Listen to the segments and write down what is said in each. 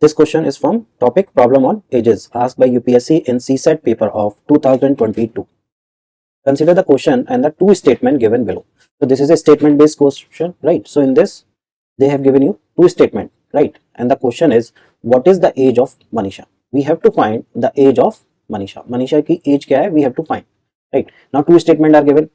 This question is from topic problem on ages asked by UPSC in CSET paper of 2022. Consider the question and the two statement given below. So this is a statement based question, right? So in this they have given you two statement, right? And the question is, what is the age of Manisha? We have to find the age of Manisha. Manisha की age क्या है? We have to find, right? Now two statement are given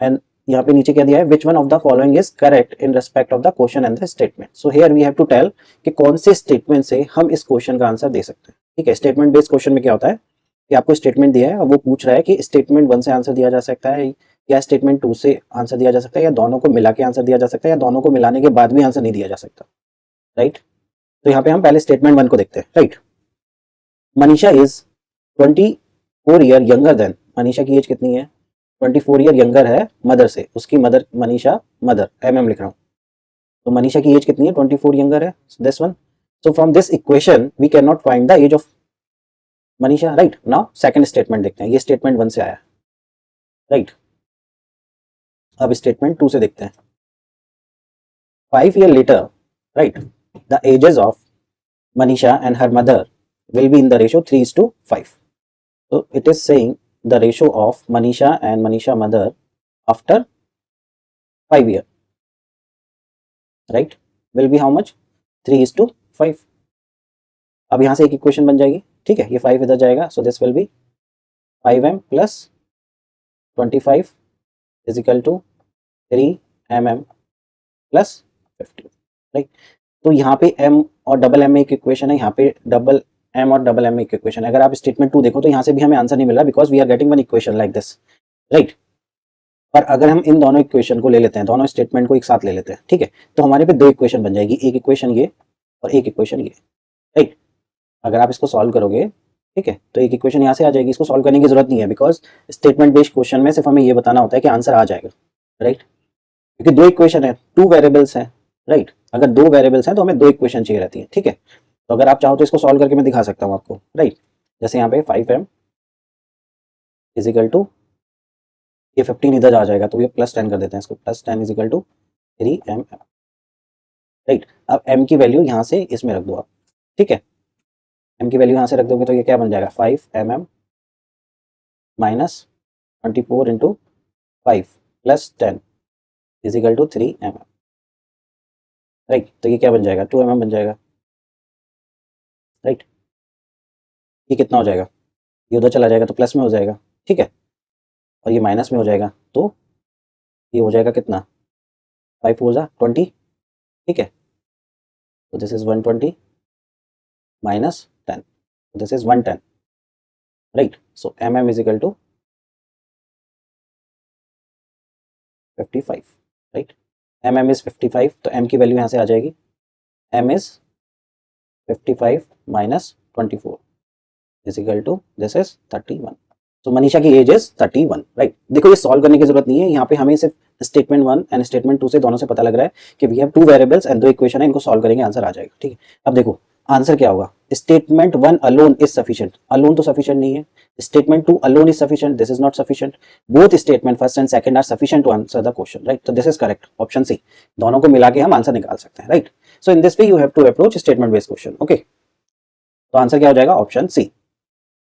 and यहाँ पे नीचे क्या दिया है, which one of the following is correct in respect of the question and the statement. So here we have to tell कि कौन से statement से हम इस question का आंसर दे सकते हैं. ठीक है, statement based question में क्या होता है कि आपको statement दिया है और वो पूछ रहा है कि statement 1 से आंसर दिया जा सकता है या statement 2 से आंसर दिया जा सकता है या दोनों को मिला के आंसर दिया जा सकता है या दोनों को मिलाने के बाद भी आंसर नहीं दिया जा सकता, राइट? तो यहाँ पे हम पहले statement 1 को देखते हैं, right? Manisha is 24 year younger than. Manisha की एज कितनी है? 24 ईयर यंगर है मदर से. उसकी मदर, मनीषा मदर, एमएम लिख रहा हूँ. तो मनीषा की एज कितनी है? 24 यंगर है. This one. So from this equation we can not find the age of Manisha, right? Now second statement देखते हैं. ये स्टेटमेंट 1 से आया, राइट? अब स्टेटमेंट 2 से देखते हैं. 5 year later, right, the ages of Manisha and her mother will be in the ratio 3:5. So it is saying the ratio of Manisha and Manisha mother after 5 years, right, will be how much? 3:5. अब यहाँ से एक equation बन जाएगी, ठीक है? ये 5 इधर जाएगा, so this will be 5m plus 25 is equal to 3mm plus 50, right? तो यहाँ पे m और डबल m में एक इक्वेशन है, यहाँ पे डबल m और डबल m में एक इक्वेशन है. अगर आप स्टेटमेंट 2 देखो तो यहाँ से भी हमें आंसर नहीं मिल रहा because we are getting one equation like this, right? पर अगर हम इन दोनों इक्वेशन को ले लेते हैं, दोनों स्टेटमेंट को एक साथ ले लेते हैं, ठीक है, तो हमारे पे दो इक्वेशन बन जाएगी. एक इक्वेशन ये और एक इक्वेशन ये, राइट? अगर आप इसको सॉल्व करोगे, ठीक है, तो एक इक्वेशन यहाँ से आ जाएगी. इसको सॉल्व करने की जरूरत नहीं है बिकॉज स्टेटमेंट बेस्ड क्वेश्चन में सिर्फ हमें ये बताना होता है कि आंसर आ जाएगा, राइट? क्योंकि दो इक्वेशन है, 2 वेरिएबल्स हैं, राइट? अगर 2 वेरिएबल्स हैं तो हमें 2 इक्वेशन चाहिए रहती है, ठीक है? तो अगर आप चाहो तो इसको सॉल्व करके मैं दिखा सकता हूँ आपको, राइट? जैसे यहाँ पे 5m इज इक्वल टू, ये 15 इधर आ जाएगा तो ये +10 कर देते हैं इसको. +10 is equal to 3mm, right? अब m की वैल्यू यहाँ से इसमें रख दो आप, ठीक है? m की वैल्यू यहाँ से रख दोगे तो ये क्या बन जाएगा? 5mm minus 24 into 5 plus 10 is equal to 3mm, right? तो ये क्या बन जाएगा? 2mm बन जाएगा, राइट? ये कितना हो जाएगा? ये उधर चला जाएगा तो प्लस में हो जाएगा, ठीक है, और ये माइनस में हो जाएगा तो ये हो जाएगा कितना? 5 4 20, ठीक है? तो this is 120 minus 10, this is 110, right? So mm is equal to 55, right? mm is 55, तो m की वैल्यू यहाँ से आ जाएगी. m is 55 minus 24 is equal to this is 31. तो मनीषा की एज इज 31, राइट? देखो ये सॉल्व करने की जरूरत नहीं है. यहाँ पे हमें सिर्फ स्टेटमेंट 1 एंड स्टेटमेंट 2 से दोनों से पता लग रहा है कि we have 2 variables and 2 equation है, इनको सॉल्व करेंगे आंसर आ जाएगा, ठीक है? अब देखो आंसर क्या होगा. Statement 1 alone is sufficient. Alone तो सफिशिएंट नहीं है. Statement 2 alone is sufficient. This is not sufficient. Both statement first and second are sufficient to answer the question, right? तो this is correct, option C. दोनों को मिला के हम answer निकाल सकते हैं, right? So in this way you have to approach statement based question, okay? तो आंसर क्या हो जाएगा? ऑप्शन सी.